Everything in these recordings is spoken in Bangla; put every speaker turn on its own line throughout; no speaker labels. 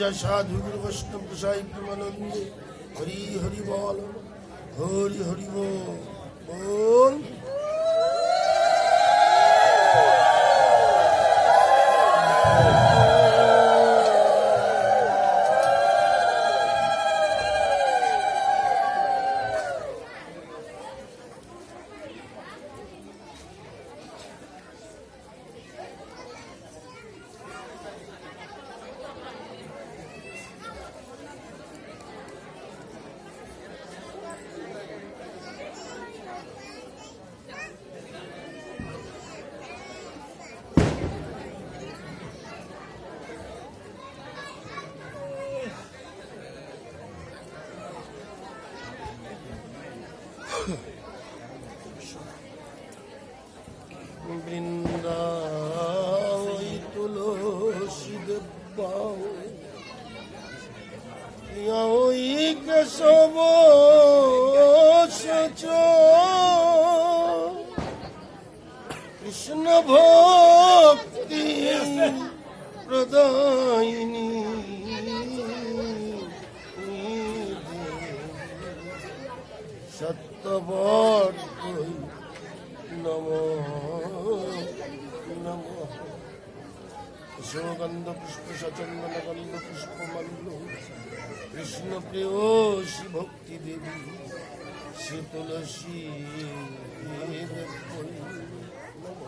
जय साधु गुरु वैष्णव गोसाई प्रेमानंदे हरि हरि बोल हरि हरि बोल। বৃন্দাবই তুলসী দেবাও ওই কেশব সচ কৃষ্ণ ভক্তি প্রদায়িনী সত্যবর্তৈ নমো নমো। সুগন্ধ পুষ্প সচন্দন গন্ধ পুষ্প মল্ল কৃষ্ণ প্রেয়সী ভক্তি দেবী শ্রী তুলসী দেবী নমো।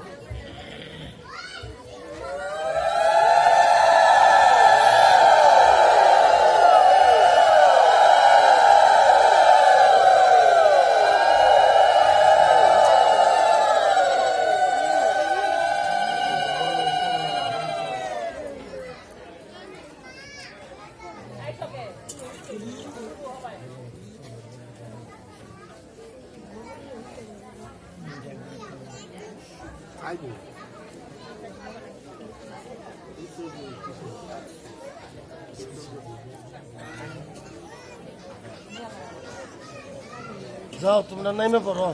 যাও তোমরা নেমে পড়ো।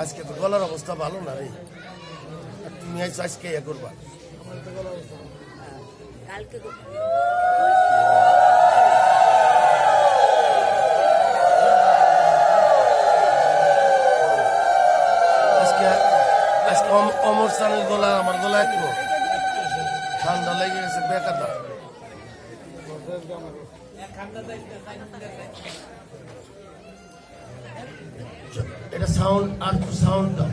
আজকে তো গলার অবস্থা ভালো না রে, তুমি আজকে ইয়ে করবা। আজকে অমর সানের গলা আমার গলা একটু ঠান্ডা লেগে গেছে বেকারটা। এটা সাউন্ড আর একটু সাউন্ড দাও,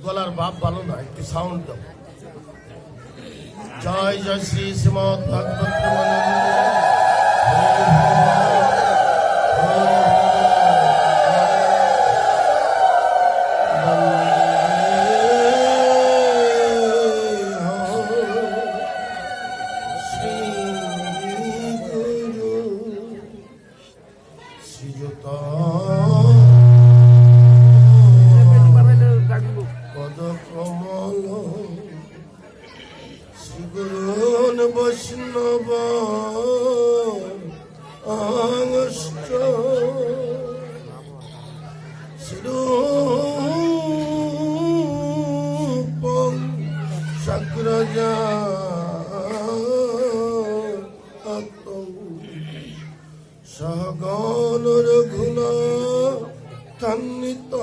গলার ভাব ভালো না, একটু সাউন্ড দাও। জয় জয় শ্রী শ্রীমদ ভাগবত বৈষ্ণব অংষ্ট শিরূপং সগ্রজা সহগণ রঘুনা তন্নিত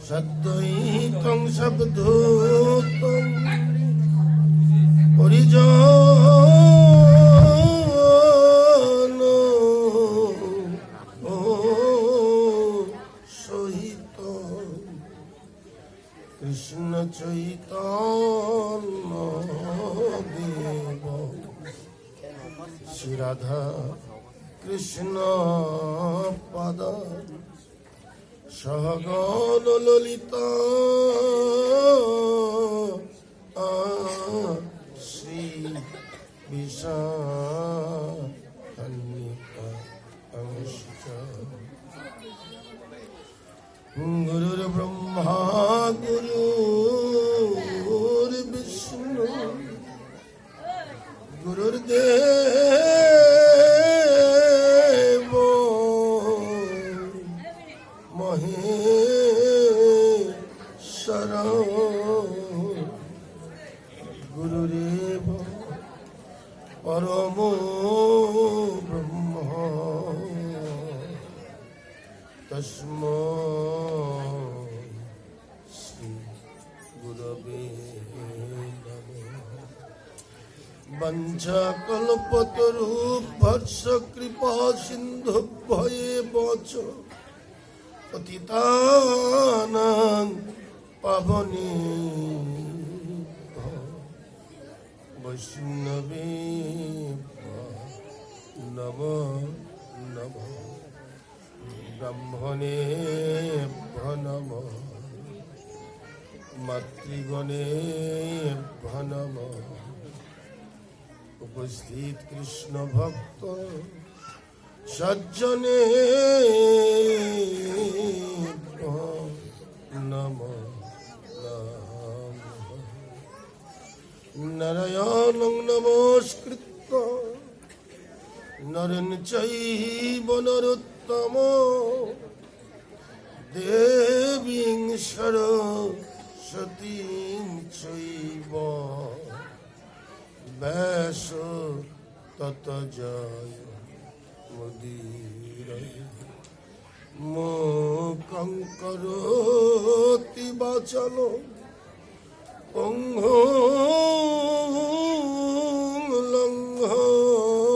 সদ্বৈতং সবধূতং পরিজন সহিত কৃষ্ণ চৈতন্য দেব শ্রী রাধা কৃষ্ণ পদ সহগণ ললিতা শ্রী বিশাখান্বিতা গুরুর ব্রহ্মা গুরুর বিষ্ণু গুরুর্দেব তস্মৈ শ্রী গুরবে নমঃ। বঞ্চকল্পতরুভ্যশ্চ কৃপা সিন্ধুভ্যেব চ পতিতানাং পাবনেভ্যো বৈষ্ণবেভ্যো নমো নমঃ। ব্রাহ্মণেভ্যো নমঃ মাতৃগণেভ্যো নমঃ। উপস্থিত কৃষ্ণ ভক্ত সজ্জনেভ্যো নমো নমঃ। নারায়ণং নমস্কৃত্য নরং চৈব নরোত্তমং দেবীং সরস্বতীং চৈব ব্যাস তত জয় মুদীরয়ে। মূকং করোতি বাচালং পঙ্গুং লঙ্ঘয়তে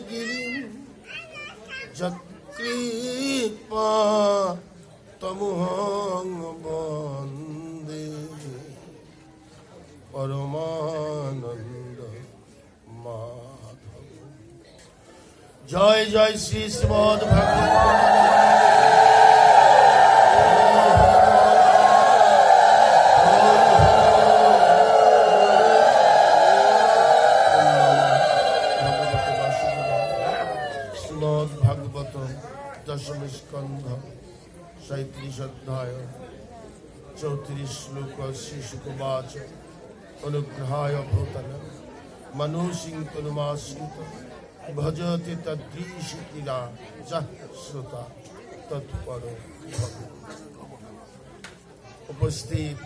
গিরিং যৎকৃপা তমহং বন্দে পরমানন্দ মাধব। জয় জয় শ্রী শ্রীমদ্ ভাগবত। শ্রীমদ্ ভাগবত দশম স্কন্ধ 37 অধ্যায় 34 শ্লোক। শ্রী শুকবাচ অনুগ্রহায় ভূতল মনুষিং তনুমাশ্রিত ভজতি তদ্রিশিরা যঃ শ্রোতা তৎপর ভব। উপস্থিত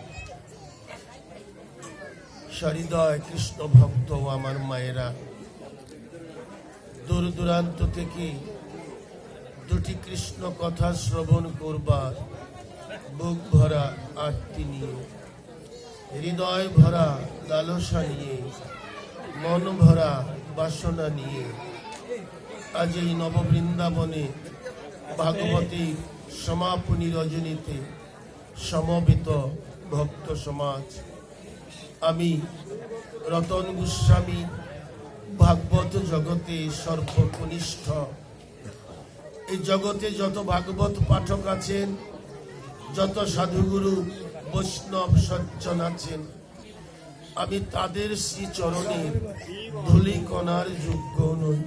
সহৃদয় কৃষ্ণ ভক্ত আমার মায়েরা, দূর দূরান্ত থেকে দুটি কৃষ্ণ কথা শ্রবণ করবার বুক ভরা আরতি নিয়ে, হৃদয় ভরা লালসা নিয়ে, মন ভরা বাসনা নিয়ে আজ এই নববৃন্দাবনে ভাগবতী সমাপনী রজনীতে সমবেত ভক্ত সমাজ। আমি রতন গোস্বামী ভাগবত জগতে সর্বকনিষ্ঠ। এই জগতে যত ভাগবত পাঠক আছেন, যত সাধুগুরু বৈষ্ণব সজ্জন আছেন, আমি তাদের শ্রীচরণের ধূলিকণার যোগ্য নই।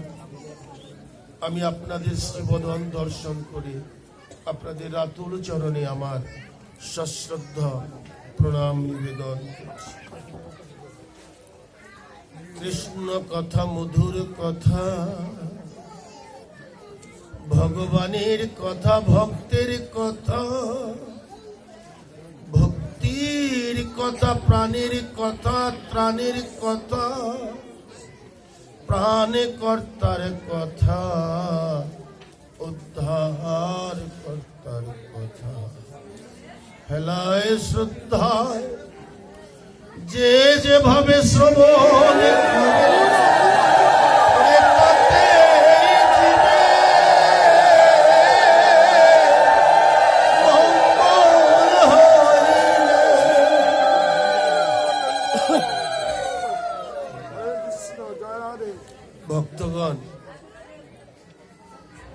আমি আপনাদের শ্রীবদন দর্শন করে আপনাদের আতুল চরণে আমার সশ্রদ্ধা প্রণাম নিবেদন করছি। কৃষ্ণ কথা, মধুর কথা, ভগবানের কথা, ভক্তের কথা, ভক্তির কথা, প্রাণের কথা, ত্রাণের কথা, প্রাণে কর্তার কথা, উদ্ধার কর্তার কথা। হেলায় শ্রদ্ধায় যে যেভাবে শ্রবণ করে ভক্তগণ,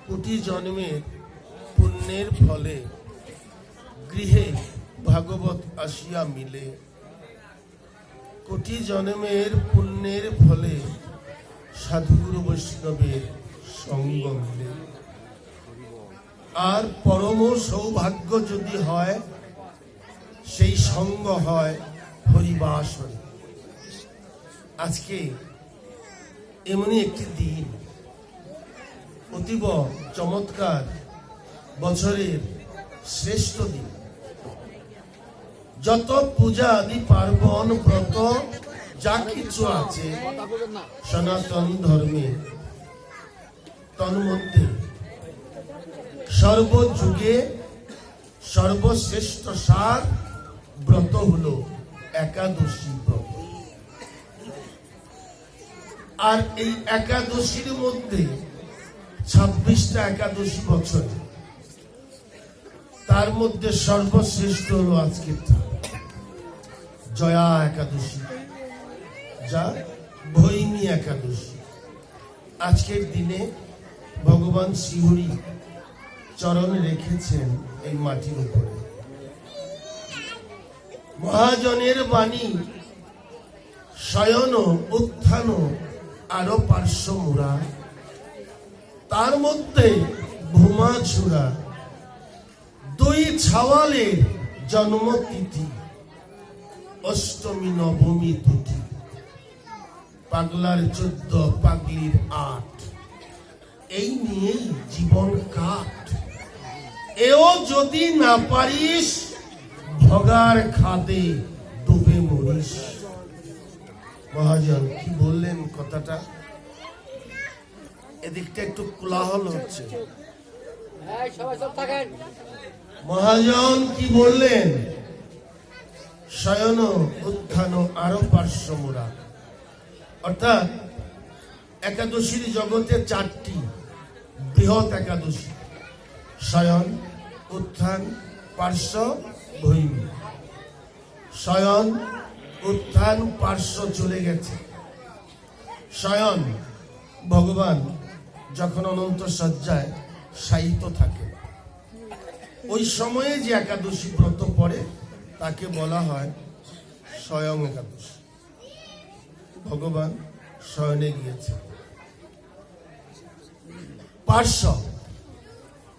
কোটি জন্মের পুণ্যের ফলে গৃহে ভাগবত আসিয়া মিলে। কোটি জন্মের পুণ্যের ফলে সাধুগুরু বৈষ্ণবের সঙ্গ মিলে। আর পরম সৌভাগ্য যদি হয়, সেই সঙ্গ হয় হরিবাসরে। আজকে এমনই একটি দিন, অতীব চমৎকার, বছরের শ্রেষ্ঠ দিন। যত পূজা আদি পার্বণ ব্রত যা কিছু আছে সনাতন ধর্মে, তন্মধ্যে সর্বযুগে সর্বশ্রেষ্ঠ সার ব্রত হলো একাদশী ব্রত। আর এই একাদশীর মধ্যে 26টা একাদশী বছরে, তার মধ্যে সর্বশ্রেষ্ঠ হলো আজকের জয়া একাদশী, যা ভৈমী একাদশী। আজকের দিনে ভগবান শ্রীহরি চরণ রেখেছেন এই মাটির উপরে। মহাজনের বাণী শয়ন উত্থান আরো পার্শ্ব মুরা, তার মধ্যে ভূমা ছুরা, দুই ছাওয়ালের জন্মতিথি, অষ্টমী নবমী তিথি, পাগলার 14 পাগলির 8, এই নিয়েই জীবন কাট। এও যদি না পারিস ভগার খাদে ডুবে মরিস। মহাজন কি বললেন কথাটা? এদিকটা একটু কোলাহল হচ্ছে। মহাজন কি বললেন? শয়ন উত্থান আরো পার্শ্ব মুরা, অর্থাৎ একাদশীর জগতে 4টি বৃহৎ একাদশী: শয়ন, উত্থান, পার্শ্ব, ভৈমী। শয়ন, উত্থান, পার্শ্ব চলে গেছে। শয়ন, ভগবান যখন অনন্ত শয্যায় শায়িত থাকে, ওই সময়ে যে একাদশী ব্রত পড়ে তাকে বলা হয় স্বয়ং একাদশী। ভগবান শয়নে গিয়েছে। পার্শ্ব,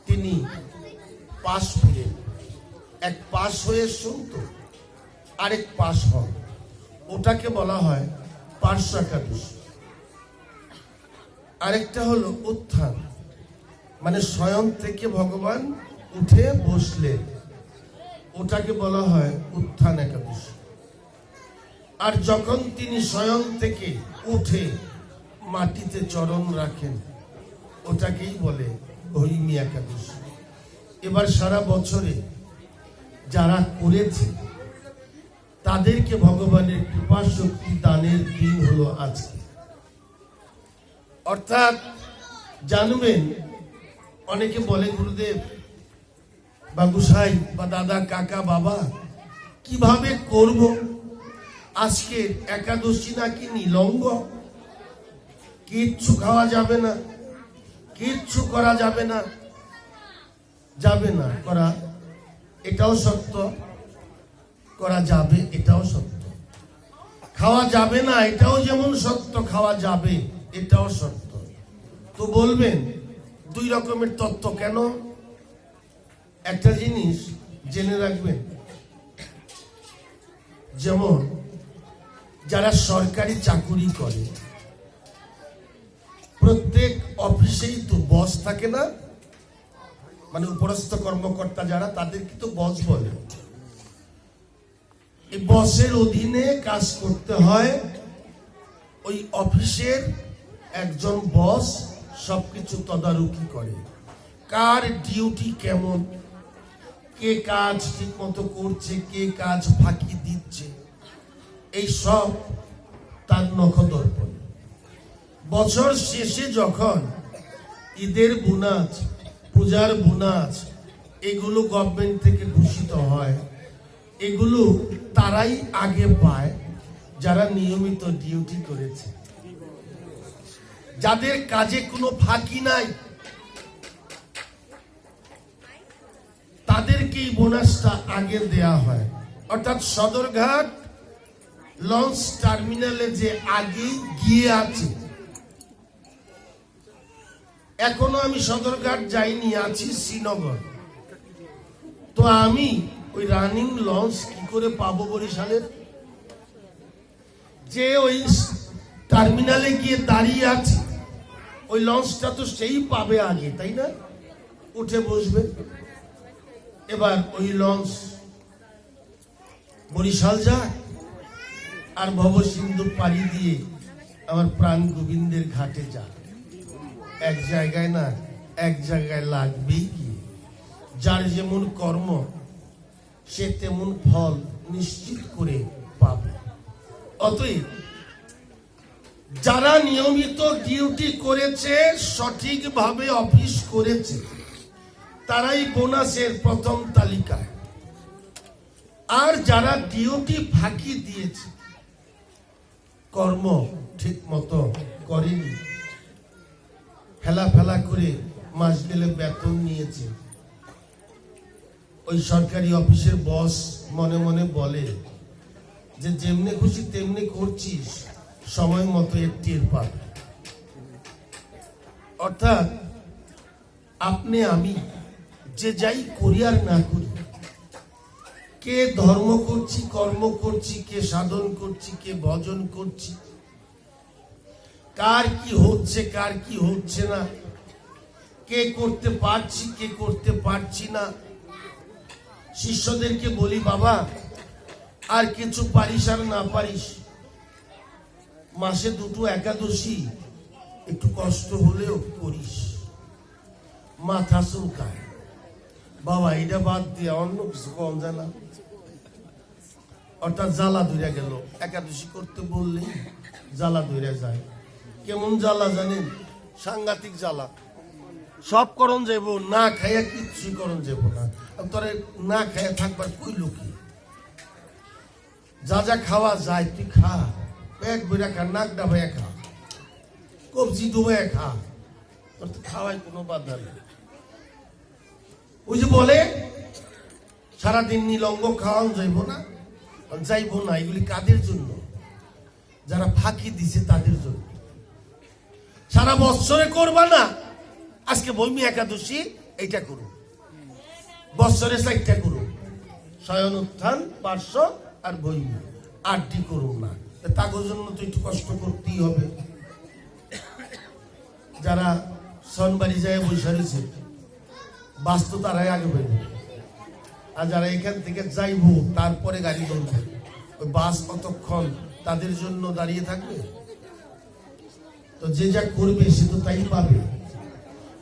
তিনি পাশ ফিরে, এক পাশ হয়ে শুনতো, আরেক পাশ হন, ওটাকে বলা হয় পার্শ্ব একাদশী। আরেকটা হলো উত্থান, মানে স্বয়ং থেকে ভগবান উঠে বসলেন, ওটাকে বলা হয় উত্থান একাদশী। আর যখন তিনি স্বয়ং থেকে উঠে মাটিতে চরণ রাখেন, ওটাকেই বলে ভৈমী একাদশী। এবার সারা বছরে যারা করেছে তাদেরকে ভগবানের কৃপা শক্তি দানের দিন হলো আজকে। অর্থাৎ জানবেন, অনেকে বলে গুরুদেব বা গুসাই বা দাদা কাকা বাবা কিভাবে করব? আজকের একাদশী নাকি নিলঙ্গ, কিচ্ছু খাওয়া যাবে না, কিচ্ছু করা যাবে না। যাবে না করা, এটাও সত্য। করা যাবে, এটাও সত্য। খাওয়া যাবে না, এটাও যেমন সত্য, খাওয়া যাবে, এটাও সত্য। তো বলবেন 2 রকমের তত্ত্ব কেন? একটা জিনিস জেনে রাখবেন, যেমন যারা সরকারি চাকুরি করে, প্রত্যেক অফিসেই তো বস থাকে না, মানে উপরস্থ কর্মকর্তা যারা, তাদেরকে তো বস বলে। এই বসের অধীনে কাজ করতে হয়। ওই অফিসের একজন বস সবকিছু তদারকি করে, কার ডিউটি কেমন, কে কাজ ঠিক মতো করছে, কে কাজ ফাঁকি দিচ্ছে, এই সব তার নখদর্পণ। বছর শেষে যখন ঈদের বোনাস, পূজার বোনাস, এগুলো গভর্নমেন্ট থেকে ঘোষিত হয়, এগুলো তারাই আগে পায় যারা নিয়মিত ডিউটি করেছে, যাদের কাজে কোনো ফাঁকি নাই, তাদেরকেই বোনাসটা আগে দেয়া হয়। অর্থাৎ সদরঘাট লঞ্চ টার্মিনালে যে আগে গিয়ে আছে, এখনো আমি সদরঘাট যাইনি, আছি শ্রীনগর, তো আমি ওই রানিং লঞ্চ কি করে পাবো? বরিশালের যে ওই টার্মিনালে গিয়ে দাঁড়িয়ে আছে, ওই লঞ্চটা তো সেই পাবে আগে, তাই না? উঠে বসবে। এবার ওই লঞ্চ বরিশাল যায়, আর ভবসিন্ধু পাড়ি দিয়ে আমার প্রাণ গোবিন্দের ঘাটে যায়। এক জায়গায় না, এক জায়গায় লাগবেই গিয়ে। যার যেমন কর্ম সে তেমন ফল নিশ্চিত করে পাবে। অতএব যারা নিয়মিত ডিউটি করেছে, সঠিকভাবে অফিস করেছে, তারাই বোনাসের প্রথম তালিকায়। আর যারা ডিউটি ফাঁকি দিয়েছে, কর্ম ঠিক মতো করেনি, ফেলা করে মাস গেলে বেতন নিয়েছে, ওই সরকারি অফিসের বস মনে মনে বলে যে যেমনি খুশি তেমনি করছিস, সময় মতো এর টের পাবে। অর্থাৎ আপনি আমি যে যাই করি আর না করি, কে ধর্ম করছি, কর্ম করছি, কে সাধন করছি, কে ভজন করছি, কার কি হচ্ছে কার কি হচ্ছে না, কে করতে পারছি কে করতে পারছি না। শিষ্যদেরকে বলি, বাবা আর কিছু পারিস আর না পারিস, মাসে 2টো একাদশী একটু কষ্ট হলেও করিস। মাথা চুলকায়, বাবা এটা বাদ দিয়ে অন্য কিছু কম যায় না। অর্থাৎ জ্বালা ধরে গেল, একাদশী করতে বললে জ্বালা ধরে যায়। কেমন জ্বালা জানেন? সাংঘাতিক জ্বালা। সব করণ যাব, না খাইয়া কিচ্ছুই করণ যাব না। তোরে না খাইয়া থাকবার কইল কি? যা যা খাওয়া যায় তুই খা, পেট ভরে খা, নাক ডাবাইয়া খা, কবজি ডুবাইয়া খা, তোর তো খাওয়াই কোনো বাধা নেই। ওই যে বলে সারাদিন নিলঙ্গ খাওয়ান যাইব না, যাইব না। এগুলি কাদের জন্য? যারা ফাঁকি দিছে তাদের জন্য। সারা বছরে করবা না, আজকে বলবি একাদশী এইটা করুন, বছরে 4টা করুন, শয়ন উত্থান, পার্শ্ব আর বইমি, 8টি করুন না। তাদের জন্য তো একটু কষ্ট করতেই হবে। যারা সনবাড়ি যায় বৈশা রয়েছে, বাস তো তারাই আগে বেরবে, আর যারা এখান থেকে যাইবো তারপরে গাড়ি ধরবে, ওই বাস কতক্ষণ তাদের জন্য দাঁড়িয়ে থাকবে? তো যে যা করবে সে তো তাই পাবে।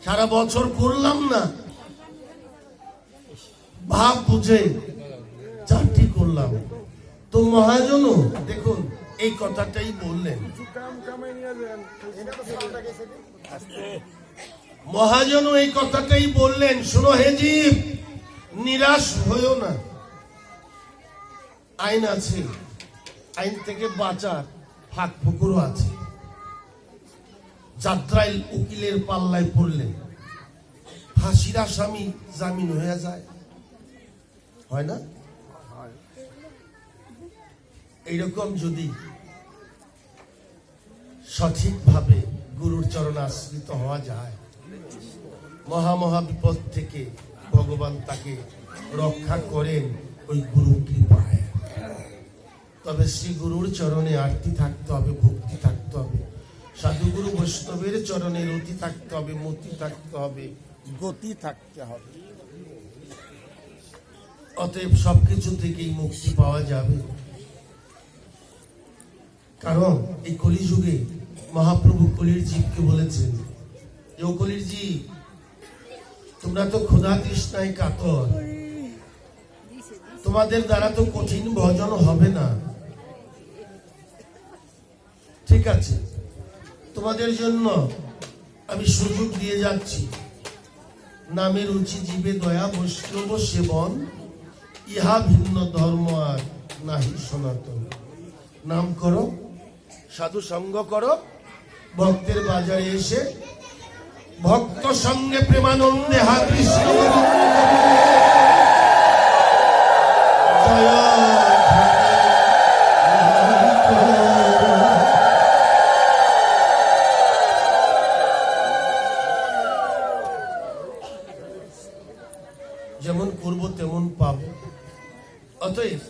সারা বছর করলাম না, ভাব বুঝে 4টি করলাম। তো মহাজনও দেখুন এই কথাটাই বললেন, মহাজনও এই কথাটাই বললেন, শোনো হে জীব, নিরাশ হইও না। আইন আছে, আইন থেকে বাঁচার ফাঁক ফুকুরও আছে। যাত্রায় উকিলের পাল্লায় পড়লেন, ফাঁসির আসামি জামিন হয়ে যায়, হয় না? এইরকম যদি সঠিকভাবে গুরুর চরণ আশ্রিত হওয়া যায়, মহা বিপদ থেকে ভগবান তাকে রক্ষা করেন ওই গুরু কৃপায়। তবে শ্রী গুরুর চরণে আরতি থাকতে হবে, ভক্তি থাকতে হবে, সাধুগুরু বৈষ্ণবের চরণে রতি থাকতে হবে, মতি থাকতে হবে, গতি থাকতে হবে। অতএব সবকিছু থেকেই মুক্তি পাওয়া যাবে। কারণ এই কলিযুগে মহাপ্রভু কলির জীবকে বলেছেন, যে ও কলির জীব, তোমরা তো ক্ষুধা তৃষ্ণায় কাতর, তোমাদের দ্বারা তো কঠিন ভজন হবে না। ঠিক আছে, তোমাদের জন্য আমি সুযোগ দিয়ে যাচ্ছি। নামের রুচি জীবে দয়া, বৈষ্ণব সেবন, ইহা ভিন্ন ধর্ম আর নাহি সনাতন। নাম করো, সাধু সঙ্গ করো, ভক্তের বাজারে এসে ভক্ত সঙ্গে প্রেমানন্দে হা কৃষ্ণ যেমন করব তেমন পাব। অতএব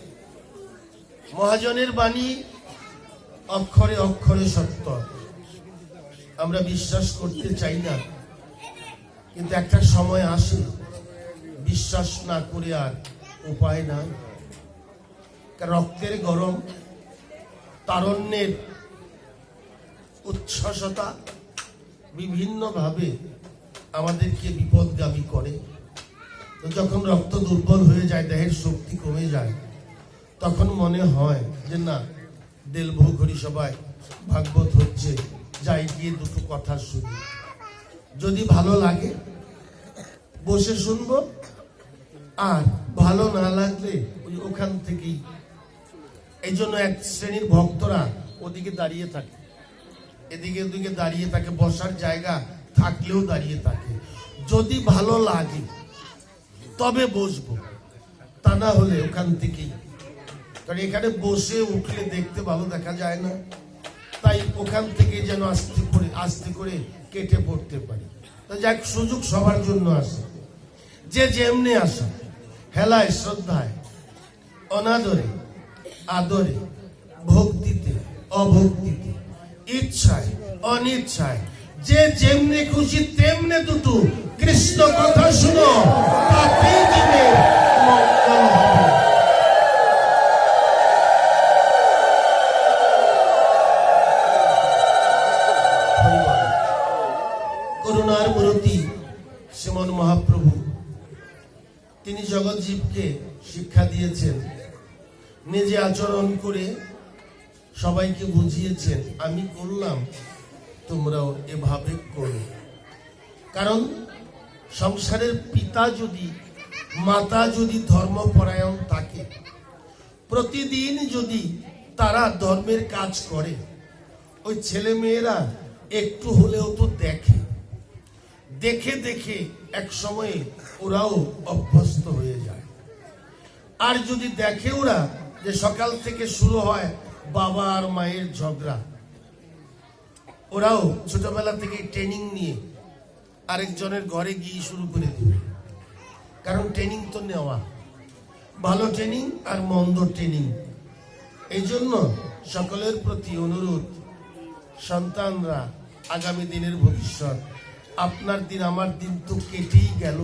মহাজনের বাণী অক্ষরে অক্ষরে সত্য। আমরা বিশ্বাস করতে চাই না, কিন্তু একটা সময় আসে বিশ্বাস না করে আর উপায় নাই। রক্তের গরম, তারণ্যের উচ্ছ্বাসতা বিভিন্নভাবে আমাদেরকে বিপদগামী করে। তো যখন রক্ত দুর্বল হয়ে যায়, দেহের শক্তি কমে যায়, তখন মনে হয় যে না, দেল ভূঘরি সবাই ভাগবত হচ্ছে, যাই গিয়ে দুটো কথা শুনি। যদি ভালো লাগে বসে শুনবো, আর ভালো না লাগলে ওখান থেকেই। এই জন্য এক শ্রেণীর ভক্তরা ওদিকে দাঁড়িয়ে থাকে, এদিকে ওদিকে দাঁড়িয়ে থাকে, বসার জায়গা থাকলেও দাঁড়িয়ে থাকে। যদি ভালো লাগে তবে বসবো, তা না হলে ওখান থেকেই। কারণ এখানে বসে উঠলে দেখতে ভালো দেখা যায় না, তাই ওখান থেকে যেন আস্তে করে কেটে পড়তে পারি। তো যাক, সুযোগ সবার জন্য আসে, যে যেমনি আসে, হেলায়, শ্রদ্ধায়, অনাদরে, আদরে, ভক্তিতে, অভক্তিতে, ইচ্ছায়, অনিচ্ছায়, যে যেমনি খুশি তেমনি দুটো কৃষ্ণ কথা শুনো, তাতেই জীবের মঙ্গল হবে। করুণার মূর্তি শ্রীমন মহাপ্রভু, তিনি জগৎজীবকে শিক্ষা দিয়েছেন, নিজে আচরণ করে সবাইকে বুঝিয়েছেন, আমি করলাম তোমরাও এভাবে করো। কারণ সংসারের পিতা যদি, মাতা যদি ধর্মপরায়ণ থাকে, প্রতিদিন যদি তারা ধর্মের কাজ করে, ওই ছেলে মেয়েরা একটু হলেও তো দেখে, দেখে দেখে এক সময়ে ওরাও অভ্যস্ত হয়ে যায়। আর যদি দেখে ওরা যে সকাল থেকে শুরু হয় বাবা আর মায়ের ঝগড়া, ওরাও ছোটবেলা থেকে ট্রেনিং নিয়ে আরেকজনের ঘরে গিয়ে শুরু করে দেবে। কারণ ট্রেনিং তো নেওয়া, ভালো ট্রেনিং আর মন্দ ট্রেনিং। এই জন্য সকলের প্রতি অনুরোধ, সন্তানরা আগামী দিনের ভবিষ্যৎ, আপনার দিন আমার দিন তো কেটেই গেল,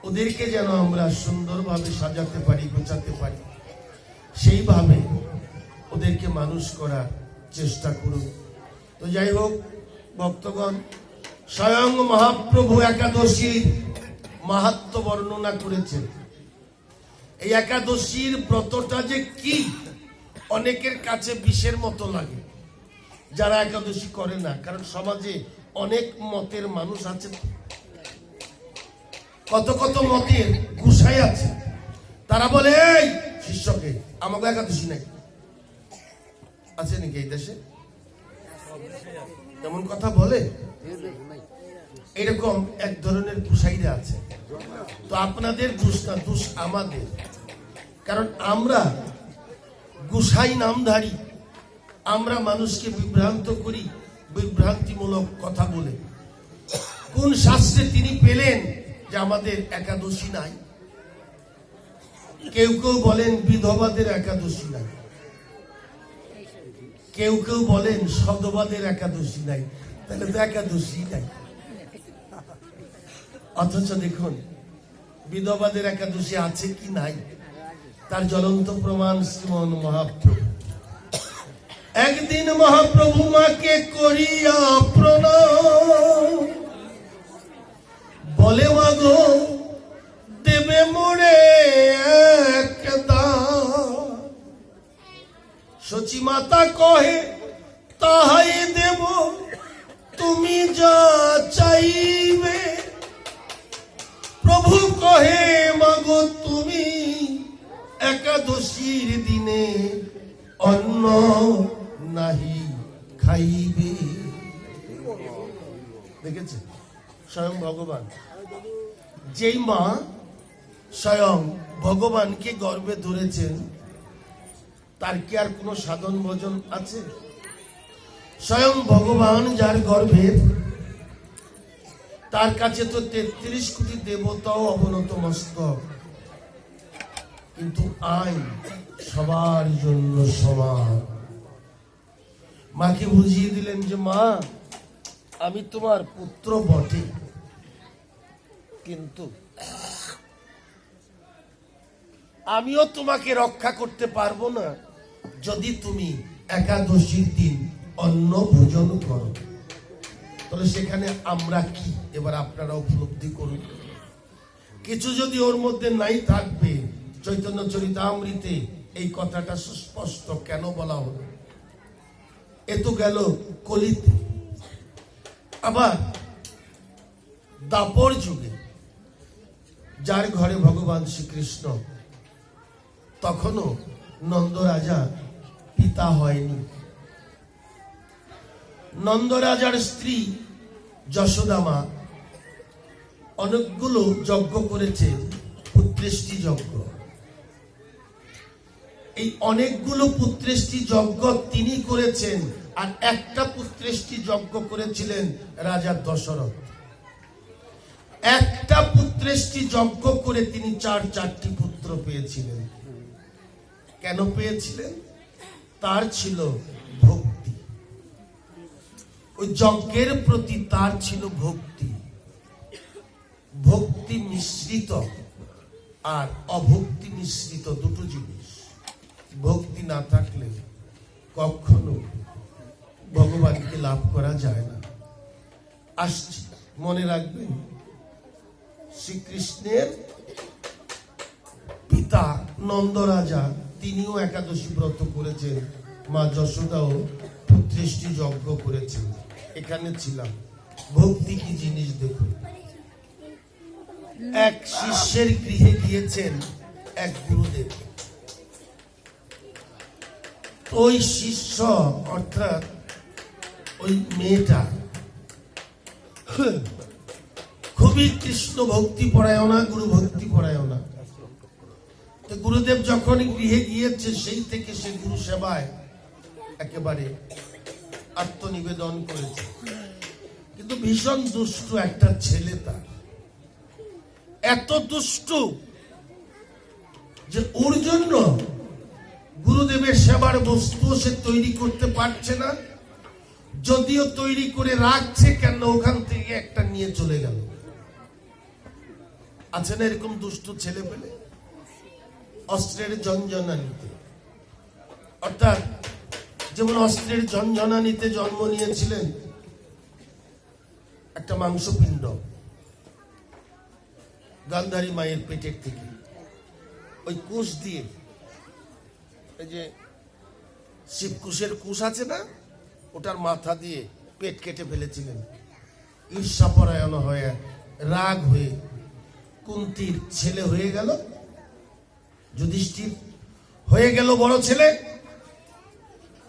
ওদেরকে যেন আমরা সুন্দরভাবে সাজাতে পারি, গোছাতে পারি, সেইভাবে ওদেরকে মানুষ করার চেষ্টা করুন। তো যাই হোক ভক্তগণ, স্বয়ং মহাপ্রভু একাদশীর মাহাত্ম্য বর্ণনা করেছেন। এই একাদশীর ব্রতটা যে কি অনেকের কাছে বিষের মতো লাগে যারা একাদশী করে না। কারণ সমাজে অনেক মতের মানুষ আছে, কত কত মতের গুসাই আছে। তারা বলে এই শিষ্যকে আমাকে একাদশী নাই, আছে নাকি এই দেশে? এমন কথা বলে, এরকম এক ধরনের গুসাইরা আছে। তো আপনাদের দোষ না, দোষ আমাদের। কারণ আমরা গুসাই নামধারী, আমরা মানুষকে বিভ্রান্ত করি বিভ্রান্তিমূলক কথা বলে। কোন শাস্ত্রে তিনি পেলেন যে আমাদের একাদশী নাই? কেউ কেউ বলেন বিধবাদের একাদশী নাই, কেউ কেউ বলেন সধবাদের একাদশী নাই। তাহলে তো একাদশী নাই। অথচ দেখুন বিধবাদের একাদশী আছে কি নাই, তার জ্বলন্ত প্রমাণ শ্রীমন মহাপ্রভু। একদিন মহাপ্রভু মাকে করিয়া প্রণাম, বলে মাগো দেবে মোরে এক দান। সচি মাতা কহে তাহাই দেব, তুমি যা চাইবে। প্রভু কহে মাগো তুমি একাদশীর দিনে অন্ন নাহি খাইবে। দেখেছে স্বয়ং ভগবান, যেই মা স্বয়ং ভগবানকে গর্ভে ধরেছেন, তার কি আর কোনো সাধন ভজন আছে? স্বয়ং ভগবান যার গর্ভে, তার কাছে তো 33 কোটি দেবতাও অবনত মস্তক। কিন্তু আইন সবার জন্য সমান। মাকে বুঝিয়ে দিলেন যে মা আমি তোমার পুত্র বটে, কিন্তু আমিও তোমাকে রক্ষা করতে পারবো না যদি তুমি একাদশীর দিন অন্ন ভোজন করো। তাহলে সেখানে আমরা কি, এবার আপনারা উপলব্ধি করুন। কিছু যদি ওর মধ্যে নাই থাকবে, চৈতন্য চরিতামৃতে এই কথাটা সুস্পষ্ট কেন বলা হলো। এ তো গেল কলিতে। আবার দাপর যুগে যার ঘরে ভগবান শ্রীকৃষ্ণ, তখনও নন্দ রাজা পিতা হয়নি। নন্দ রাজার স্ত্রী যশোদা মা অনেকগুলো যজ্ঞ করেছে, পুত্রেষ্টি যজ্ঞ। এই অনেকগুলো পুত্রেষ্টি যজ্ঞ তিনি করেছেন, আর একটা পুত্রেষ্টি যজ্ঞ করেছিলেন রাজা দশরথ। একটা পুত্রেষ্টি যজ্ঞ করে তিনি চারটি পুত্র পেয়েছিলেন। কেন পেয়েছিলেন? তার ছিল ভক্তি, ওই যজ্ঞের প্রতি তার ছিল ভক্তি। ভক্তি মিশ্রিত আর অভক্তি মিশ্রিত দুটো জিনিস। ভক্তি না থাকলে কখনো ভগবানকে লাভ করা যায় না। আসছি, মনে রাখবেন, শ্রীকৃষ্ণের পিতা নন্দ রাজা তিনিও একাদশী ব্রত করেছেন, মা যশোদাও পুত্রেষ্টি যজ্ঞ করেছেন। এখানে ছিলাম। ভক্তি কি জিনিস দেখুন। এক শিষ্যের গৃহে গিয়েছেন এক গুরুদেব। ওই শিষ্য অর্থাৎ ওই মেয়েটা খুবই কৃষ্ণ ভক্তি পরায়ণা, গুরু ভক্তি পরায়ণা। তো গুরুদেব যখন গৃহে গিয়েছে, সেই থেকে সে গুরু সেবায় একেবারে আত্মনিবেদন করেছে। কিন্তু ভীষণ দুষ্টু একটা ছেলে তার, এত দুষ্টু যে ওর জন্য গুরুদেবের সেবার বস্তু সে তৈরি করতে পারছে না। যদিও তৈরি করে রাখছে, কেন ওখান থেকে একটা নিয়ে চলে গেল। আছে না এরকম দুষ্টু ছেলে পেলে? অস্ত্রের ঝনঝনানিতে, অর্থাৎ যেমন অস্ত্রের ঝনঝনানিতে জন্ম নিয়েছিলেন একটা মাংসপিণ্ড গান্ধারী মায়ের পেটের থেকে। ওই কুশ দিয়ে, এই যে শিবকুশের কুশ আছে না, ওটার মাথা দিয়ে পেট কেটে ফেলেছিলেন। ঈর্ষাপরায়ণ হয়ে, রাগ হয়ে কুন্তির ছেলে হয়ে গেল যুধিষ্ঠির, হয়ে গেল বড় ছেলে।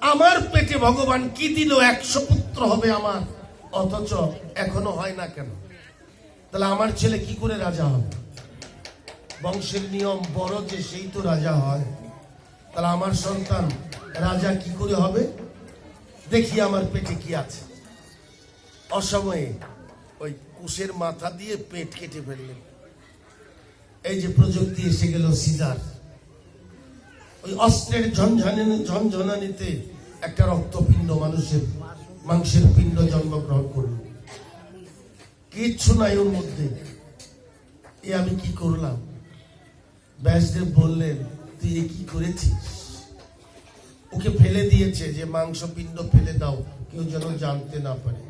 আমার পেটে ভগবান কি দিল, 100 পুত্র হবে আমার, অথচ এখনো হয় না কেন? তাহলে আমার ছেলে কি করে রাজা হবে? বংশের নিয়ম, বড় যে সেই তো রাজা হয়। তাহলে আমার সন্তান রাজা কি করে হবে? দেখি আমার পেটে কি আছে। অসময়ে ওই কুশের মাথা দিয়ে পেট কেটে ফেললেন। এই যে প্রযুক্তি এসে গেল সিজার, ওই অস্ত্রের ঝনঝনানিতে একটা রক্তপিণ্ড, মানুষের মাংসের পিণ্ড জন্মগ্রহণ করল। কিচ্ছু নাই ওর মধ্যে। এ আমি কি করলাম? ব্যাসদেব বললেন, তুই এ কি করেছিস? ওকে ফেলে দিয়েছে, যে মাংস পিণ্ড ফেলে দাও, কেউ যেন জানতে না পারে।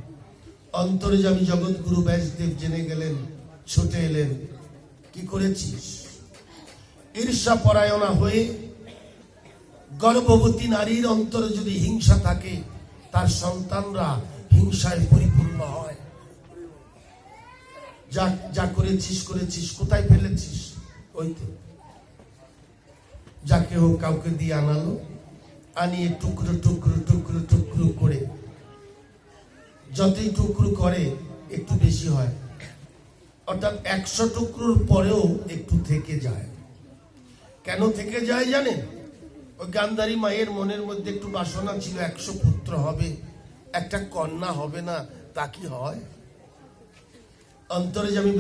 অন্তর্যামী জগৎগুরু ব্যাসদেব জেনে গেলেন, ছুটে এলেন, কি করেছিস? ঈর্ষা পরায়ণা হয়ে, গর্ভবতী নারীর অন্তরে যদি হিংসা থাকে, তার সন্তানরা হিংসায় পরিপূর্ণ হয়। যা করেছিস, কোথায় ফেলেছিস? ওইতে। যাকে হোক কাউকে দিয়ে আনালো, আনিয়ে টুকরো টুকরো টুকরো টুকরো করে, যতই টুকরো করে একটু বেশি হয়, অর্থাৎ 100 টুকরোর পরেও একটু থেকে যায়। কেন থেকে যায় জানেন? ওই গান্ধারী মায়ের মনের মধ্যে একটু বাসনা ছিল, 100 পুত্র হবে, একটা কন্যা হবে না, তা কি হয়? অন্তর্যামী